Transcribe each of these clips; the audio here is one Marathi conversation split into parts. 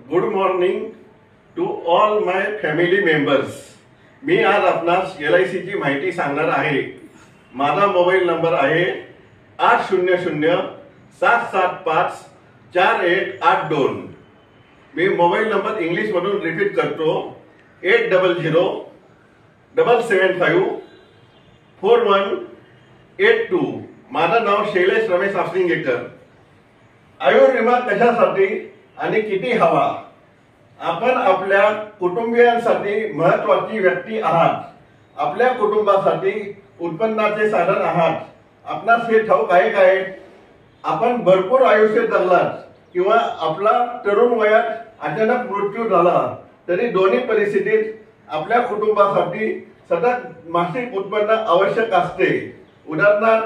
Good morning to all my family members. मी आज आपणास LIC ची माहिती सांगणार आहे। माझा मोबाईल नंबर आहे 800-775-4182। मी मोबाईल नंबर इंग्लिश मधून रिपीट करतो 8007754182। माझं नाव शैलेश रमेश आफसिंगेकर। आयुर्विमा विमा कशासाठी आणि किती हवा? आपण आपल्या कुटुंबियांसाठी महत्त्वाची व्यक्ती आहात। आपल्या कुटुंबासाठी उत्पन्नाचे साधन आहात। आपणास हे ठाऊक आहे काय? आपण भरपूर आयुष्य जगलात किंवा आपला तरुण वयात अचानक मृत्यू झाला तरी दोन्ही परिस्थितीत आपल्या कुटुंबासाठी सतत मासिक उत्पन्न आवश्यक असते। उदाहरणार्थ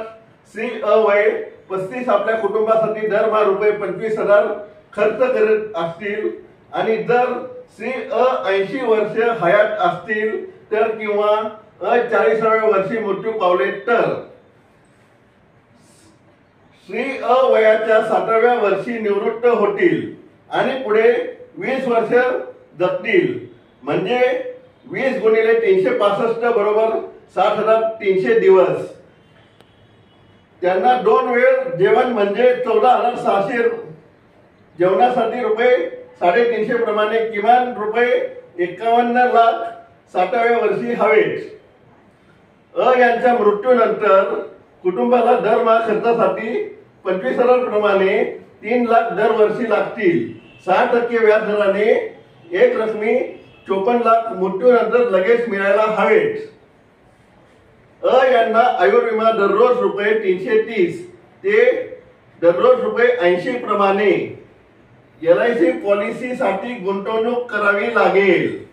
श्री अ वय 35 आपल्या कुटुंबासाठी दरमहा रुपये 25,000 खर्च करत असतील आणि जर श्री अ 80 वर्ष हयात असतील तर किंवा 40व्या वर्षी मृत्यू पावले तर श्री अ वयाच्या 60व्या वर्षी निवृत्त होतील आणि पुढे 20 वर्ष जगतील। म्हणजे 20 गुणिले 365 बरोबर 60,300 दिवस। त्यांना 2 वेळ जेवण म्हणजे 14,600 जेवणासाठी रुपये 350 प्रमाणे किमान रुपये 51 लाख 60व्या वर्षी हवेत। यांच्या मृत्यूनंतर कुटुंबाला दरमहा खर्चासाठी 25,000 प्रमाणे 3 लाख दरवर्षी लागतील। 6% व्याज दराने एक रकमी 54 लाख मृत्यूनंतर लगेच मिळायला हवेत। यांना आयुर्विमा दररोज रुपये 330 ते दररोज रुपये 80 प्रमाणे LIC पॉलिसी साठी गुंतवणूक करावी लागेल।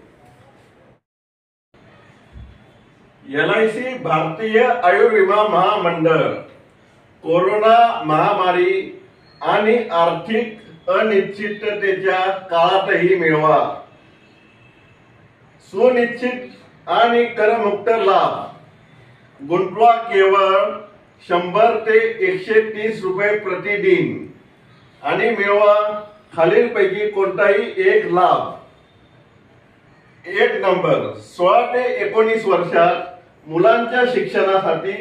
LIC भारतीय आयुर्विमा महामंडळ कोरोना महामारी आणि आर्थिक अनिश्चिततेच्या काळातही मिळवा सुनिश्चित आणि करमुक्त लाभ। गुंतवा केवळ 100 ते 130 रुपये प्रतिदिन आणि मिळवा खालीलपैकी कोणताही एक लाभ। 1 नंबर 16 ते 19 वर्षात मुलांच्या शिक्षणासाठी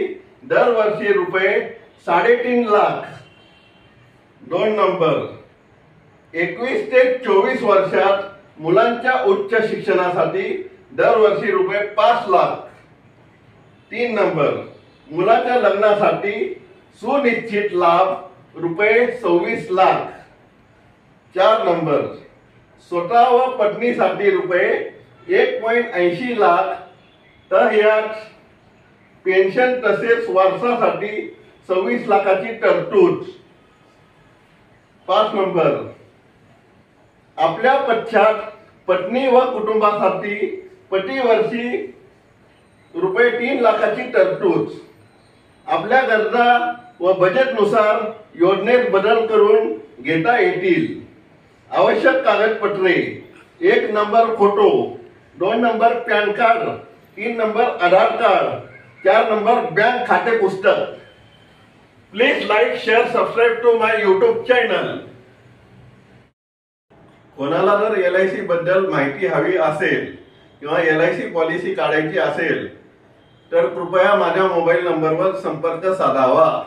दरवर्षी रुपये 3.5 लाख। 2 नंबर 21 ते 24 वर्षात मुलांच्या उच्च शिक्षणासाठी दरवर्षी रुपये 5 लाख। 3 नंबर मुलाच्या लग्नासाठी सुनिश्चित लाभ रुपये 26 लाख। 4 नंबर स्वतः व पत्नीसाठी रुपये 1.80 लाख तर यात पेन्शन तसेच वारसासाठी 26 लाखाची तरतूद। 5 नंबर आपल्या पश्चात पत्नी व कुटुंबासाठी प्रतिवर्षी रुपये 3 लाखाची तरतूद। आपल्या गरजा व बजेटनुसार योजनेत बदल करून घेता येतील। आवश्यक कागदपत्रे 1 number photo, 2 number PAN card, 3 number Aadhaar card, 4 number bank खाते पुस्तक। Please like share subscribe to my YouTube channel. कोणाला जर LIC बद्दल माहिती हवी असेल किंवा LIC पॉलिसी काढायची असेल तर कृपया माझ्या मोबाईल नंबरवर संपर्क साधावा।